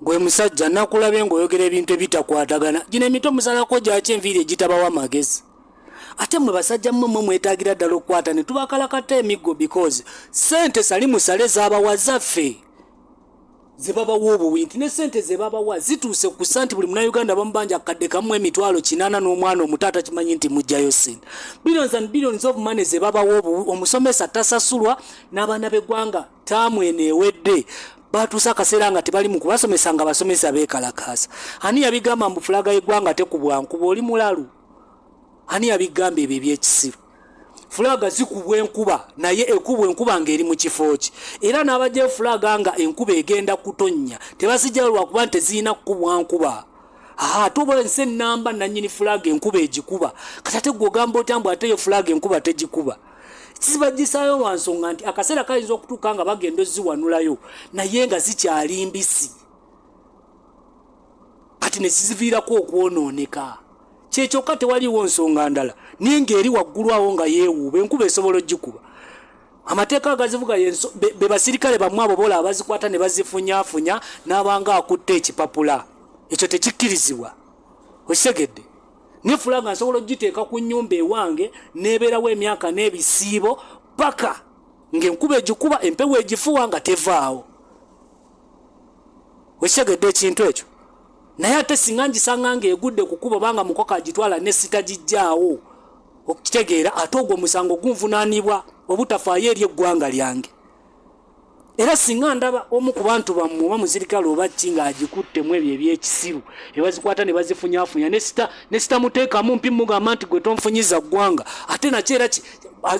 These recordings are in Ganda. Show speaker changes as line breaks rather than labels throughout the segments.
gwe musajja nakulabe ng'oyogera ebintu ebitakwatagana gino emito musalako gyaki enviiri egitabawo amagezi ate mwe basajja mmwe mwetaagira ddala okukwata ne tubakalakata emiggo because sente sali musale z'abawa zaffe ze babawa obuwinti ne sente ze babawa zituuse ku santi buli munnayuganda bamubanja akadde kamu emitwalo 80 n'omwana omutaata kimanyi nti mujjayo sente billions and billions of money ze babawa omusomesa tasasulwa n'abaana b'eggwanga taamu eneewedde batuusa akaseera nga tebali mu kubasomesa nga basomesa beekalakaasa ani yabigamba mbu fulaga y'eggwanga tekubwankuba oli mulalu ani yabigamba ebyo ebyekisiru fulaga zikubwa enkuba naye ekubwa enkuba ng'eri mu kifo ki era n'abajja fulaga nga enkuba egenda kutonnya tebazijja lwakuba nti tezirina kukubwa nkuba ate oba ensi ennamba nannyini fulaga enkuba egikuba kati ate gwe ogamba otya mbu ate yo fulaga enkuba tegikuba kizibagisaayo lwa nsonga nti akaseera kayinza okutuuka nga bagenda oziwanulayo naye nga zikyali mbisi kati ne kiziviirako okwonooneka kyekyoka tewaliwo nsonga ndala naye ng'eri waggulu awo nga yeewuuba enkuba esobola ogikuba amateeka agazivuga be basirikale bamwe abo bola abazikwata ne bazifunyaafunya n'abanga akutte ekipapula ekyo tekikkirizibwa okitegedde ne fulaga nsobola ogiteeka ku nnyumba ewange n'ebeerawo emyaka n'ebisiibo paka ng'enkuba egikuba empewo egifuwa nga tevaawo okitegedde ekintu ekyo naye ate singa ngisanga ng'egudde kukuba banga mukoka agitwala ne sitagijjaawo okitegeera ate ogwo musango gunvunaanibwa obutafaayo eri eggwanga lyange era singa ndaba omu ku bantu bammwe oba muzirikale oba ki ng'agikuttemu ebyo ebyekisiru ebazikwata ne bazifunyaafunya ne sitamuteekamu mpi mugamba nti gwe tonfunyiza ggwanga ate nakyo era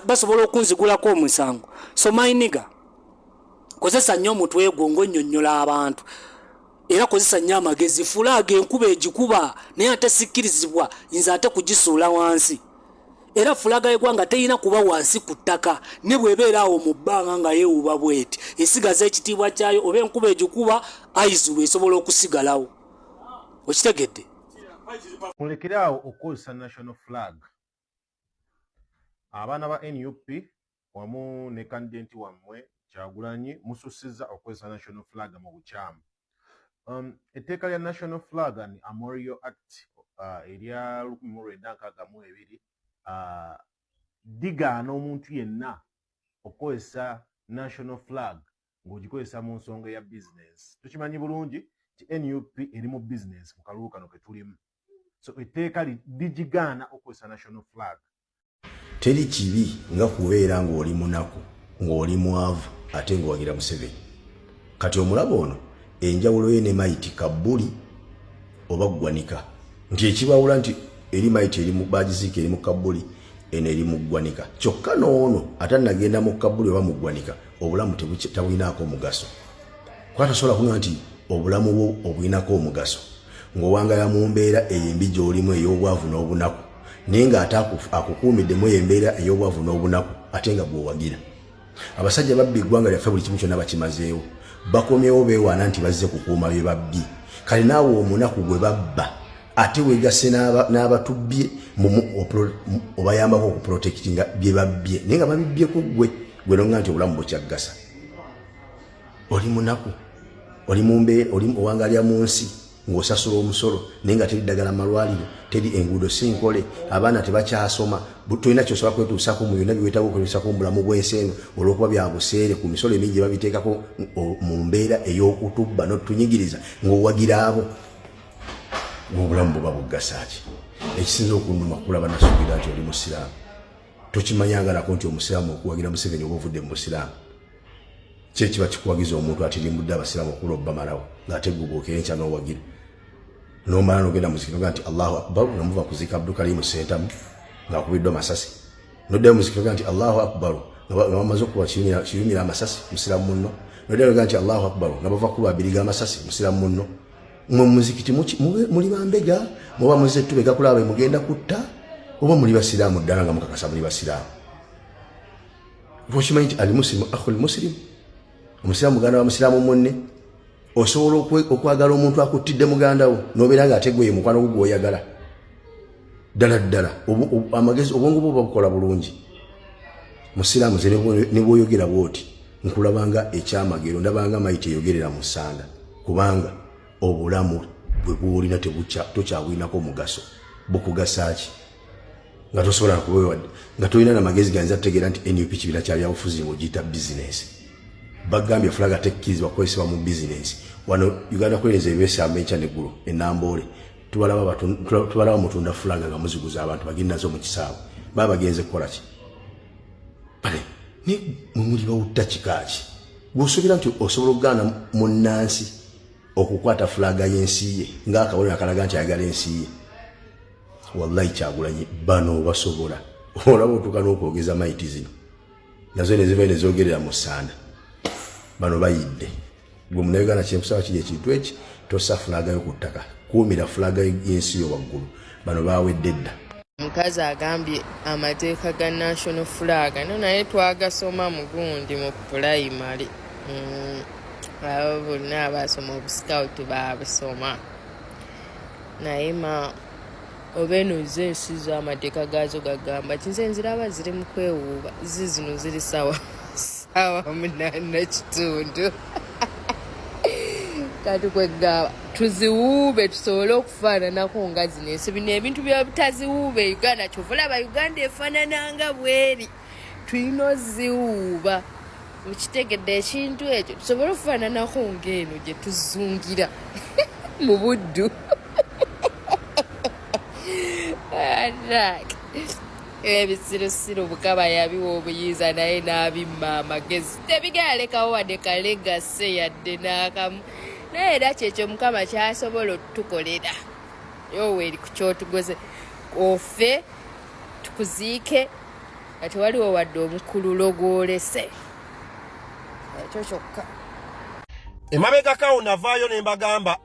basobola okunzigulako omusango so mayiniga kozesa nnyo omutwe gwo ng'onnyonnyola abantu era kozesa nnyo amagezi fulaga enkuba egikuba naye ate sikkirizibwa nze ate kugisuula wansi era fulaga y'eggwanga terina kuba wansi ku ttaka ne bw'ebeera awo mu bbanga nga yeewuuba bweti esigaza ekitiibwa kyayo oba enkuba egikuba aizulu esobola okusigalawo okitegedde
mulekerawo okukozesa national flag abaana ba NUP wamu ne kandidenti wammwe Kyagulanyi mususizza okukozesa national flag mu bukyamu etteeka lya national flag ni Amoriyo Act erya 1962 digaana omuntu yenna okukozesa national flag ng'ogikozesa mu nsonga ya business tukimanyi bulungi ti NUP eri mu business mu kalulu kano ke tulimu so etteeka ligigaana okukozesa national flag
teri kibi nga kubeera ng'oli munaku ng'oli mwavu ate ng'owagira Museveni kati omulabo ono enjawulo ye ne Maiti Kabuli oba Ggwanika nti ekibawula nti eri Maiti eri mu bagiziika eri mu Kabuli eno eri mu Ggwanika kyokka n'ono ate nagenda mu Kabuli oba mu Ggwanika obulamu tebulinaako omugaso kwatasobola kuŋŋa nti obulamu bwo obulinaako omugaso ng'owangala mu mbeera ey'embi gy'olimu ey'obwavu n'obunaku naye ng'ate akukuumiddemu embeera ey'obwavu n'obunaku ate nga bw'owagira abasajja babbi eggwanga lyaffe buli kimu kyonna bakimazeewo bakomyewo beewaana nti bazze kukuuma bye babbi kale naawe omunaku gwe babba ate weegase n'abatubbye obayambako okuprotectinga bye babbye naye nga babibbyeko gwe nonga nti obulamu bukyagasa oli munaku oli mumbeera oli owangalya mu nsi ng'osasula omusolo naye nga teri ddagala malwaliro teri enguudo sinkole abaana tebakyasoma tolina kyosobola kwetuusako mu byonna byewetaaga okwetuusako mu bulamu bw'ensi eno olw'okuba byabuseere ku misolo emingi gye babiteekako mu mbeera ey'okutubba n'otunyigiriza ng'owagira abo ng'obulamu buba bugasaki ekisinza okunnuma kulaba nasuubira nti oli musiraamu tokimanyanga nako nti omusiraamu okuwagira Museveni oba ovudde mu busiraamu kyekiba kikuwagiza omuntu atirimbudde abasiraamu okula obbamalawo ng'ate gugwookera enkya n'owagira n'omala n'ogenda muzikiro nga nti Allahu Akbar n'omuva kuziika Abdulkarimu Ssentamu ng'akubiddwa amasasi n'oddayo muzikiro nga nti Allahu Akbar nga bamaze okuba kiyumira amasasi musiraamu munno n'oddayo nga nti Allahu Akbar nga bava kuba abiriga amasasi musiraamu munno mwe muzikiti muli bambega muba muze tubega kulaba mugenda kutta oba muli basiraamu ddala nga mukakasa muli basiraamu okimanyi nti al-muslimu akhul muslim omusiraamu muganda wa musiraamu munne osobola okwagala omuntu akuttidde muganda wo n'obeera nga ategoye mukwano gwo gw'oyagala ddala amagezi obwongo bwo bukola bulungi musiraamu ze ne bw'oyogera bw'oti nkulabanga ekyamagero ndabanga Maiti eyogerera mu ssanda kubanga obulamu bwe buwulina tokyabuyinako omugaso bukugasa ki nga tosobola kubeewadde nga tolina n'amagezi ganza tutegeera nti NUP kibiina kya byabufuzi ng'ogiyita bizinensi bagambye fulaga tekkirizibwa kukozesebwa mu bizinensi wano Uganda Cranes ebeesamba enkya n'eggulu enamboole tubalaba mutunda fulaga nga muziguza abantu bagenda nazo mu kisaawe baba bagenze kukola ki bale ni mumuli bawutta kikaaki bw'osuubira nti osobola okugaana munnansi okukwata fulaga y'ensi ye ng'akabonero akalaga nti ayagala ensi ye wallahi Kyagulanyi bano basobola olaba otuuka n'okwogeza maiti zino nazo ne ziva ne zoogerera mu ssanda bano bayidde gwe munnayuganda kyenkusaba kiri ekintu eki tossa fulaga yo ku ttaka kuumira fulaga y'ensi yo waggulu bano baawedde dda
Mukazi agambye amateeka ga national flag no naye twagasoma mugundi mu primary abo bonna abasoma obuscout babisoma naye ma obeno zensi z'amateeka gazo gagamba kinze nziraba ziri mu kwewuuba zino ziri sawa munana kitundu kati kwegaba tuziwuube tusobole okufaananako nga zino ensi bino ebintu byobutaziwuube Uganda kyovulaba Uganda efaanananga bweri tulina oziwuuba mukitegedde ekintu ekyo tusobole okufaananako ng'eno gye tuzungira mu buddu ebisirosiro Bukama yabiwa obuyiza naye n'abimma amagezi tebigaalekawo wadde kalegase yadde n'akamu naye era kyekyo Mukama kyasobola otukolera yoweeri ku kyotugoze ofe tukuziike nga tewaliwo wadde omukululo gw'olese ekyo kyokka
emabegakawo navaayo ne mbagamba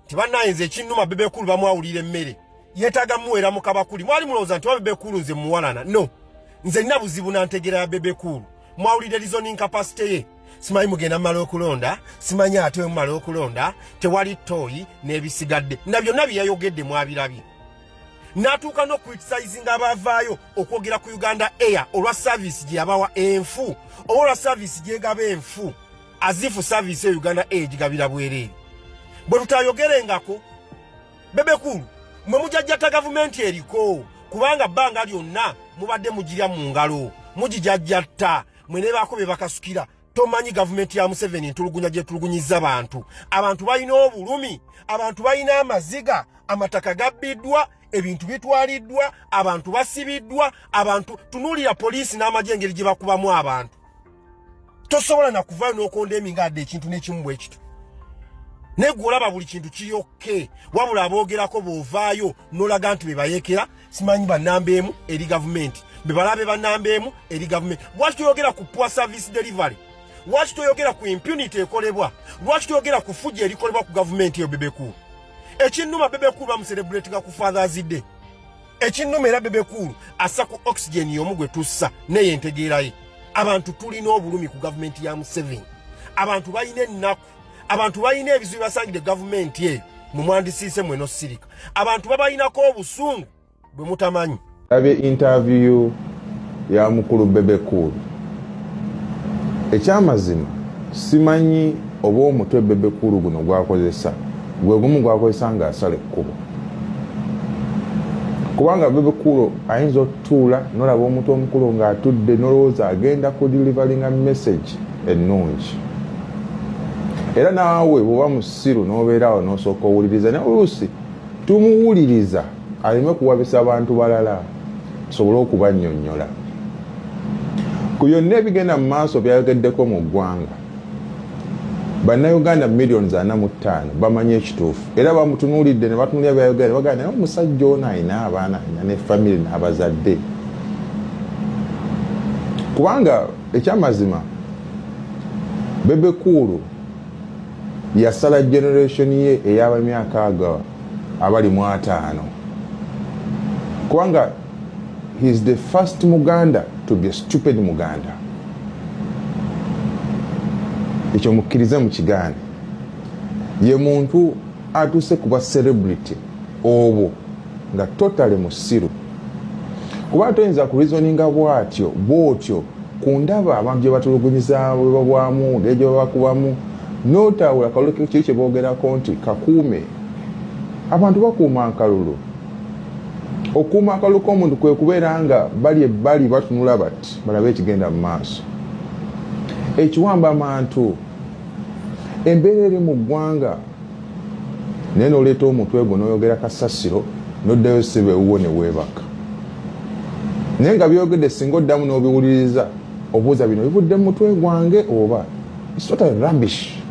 tibannayinza ekinnuma Bebekulu bamwawulira emmere yeetaaga muwera mu kabakuli mwali mulowooza nti wa Bebekulu nze muwalana no nze nina buzibu nantegera ya Bebekulu mwawulire reasoning capacity ye simanyi mugenda mumala okulonda simanyi ate we mumala okulonda tewali ttooyi n'ebisigadde na byonna bye yayogedde mwabirabye n'atuuka n'okuritisaizinga abavaayo okwogera ku Uganda Air olwa service gye yabawa enfu oba olwa service gyegaba enfu azifu service ya Uganda Air gigabira bwereere bwe tutayogerengako Bebekulu mwe mujajjata gavumenti eriko kubanga bbanga lyonna mubadde mugirya mu ngalo mugijajjatta mwene baako be bakasukira tomanyi gavumenti ya Museveni ntulugunya gye tulugunyiza abantu balina obulumi abantu balina amaziga amataka gabbiddwa ebintu bitwaliddwa abantu basibiddwa abantu tunuulira poliisi n'amagye engeri gye bakubamu abantu tosobola na kuvaayo n'okonda emingadde ekintu n'ekimu bwe ekito naye gwe olaba buli kintu kiyokke wabula aboogerako bw'ovaayo n'olaga nti be bayeekera simanyi bannambeemu eri gavumenti be balabe bannambeemu eri gavumenti lwaki toyogera ku poor service delivery lwaki toyogera ku impunity ekolebwa lwaki toyogera ku fujja erikolebwa ku gavumenti eyo Bebekulu ekinnuma Bebekulu bamuserebuletinga ku Father's Day ekinnuma era Bebekulu assa ku oxygen y'omu gwe tussa naye entegeera ye abantu tulina obulumi ku gavumenti ya Museveni abantu balina ennaku abantu balina ebizibu basangidde gavumenti eyo mu mwandisiise mweno sirika abantu babalinako obusungu bwe mutamanyi
abye interview ya mukulu Bebekulu ekyamazima simanyi oba omutwe Bebekulu guno gwakozesa gwe gumu gwakozesa nga asala ekkubo kubanga Bebekulu ayinza otutuula n'olaba omuntu omukulu ng'atudde n'olowooza agenda ku deliveringa message ennungi era naawe bw'oba musiru n'obeerawo n'osooka owuliriza naye oluusi tumuwuliriza aleme kuwabisa abantu balala tusobole okubannyonnyola ku byonna ebigenda mu maaso byayogeddeko mu ggwanga bannayuganda millions 45 bamanyi ekituufu era bamutunuulidde ne batunuulira byayogera ne bagamba naye omusajja ono alina abaana alina ne famire n'abazadde kubanga ekyamazima Bebekulu yasala generation ye ey'abamyaka ago abali mu 5 kubanga he is the first Muganda to be a stupid Muganda ekyo mukkirize mu kigaane ye muntu atuse kuba celebrity obwo nga totally musiru kuba toyinza ku reasoninga bwotyo ku ndaba abantu gye batulugunyiza bwe babwamu ng'egyo babakubamu n'otaawula akalulu kiri kye boogerako nti kakuume. Abantu bakuuma akalulu. Okuuma akalulu k'omuntu kwe kubeera nga bali ebbali batunula bati balabe ekigenda mu maaso. Ekiwamba amantu embeera eri mu ggwanga naye n'oleeta omutwe gwo n'oyogera kasasiro n'oddayo ssebe ewuwo ne weebaka. Naye nga byogedde singa oddamu n'obiwuliriza obuuza bino bivudde mu mutwe gwange oba it's totally rubbish.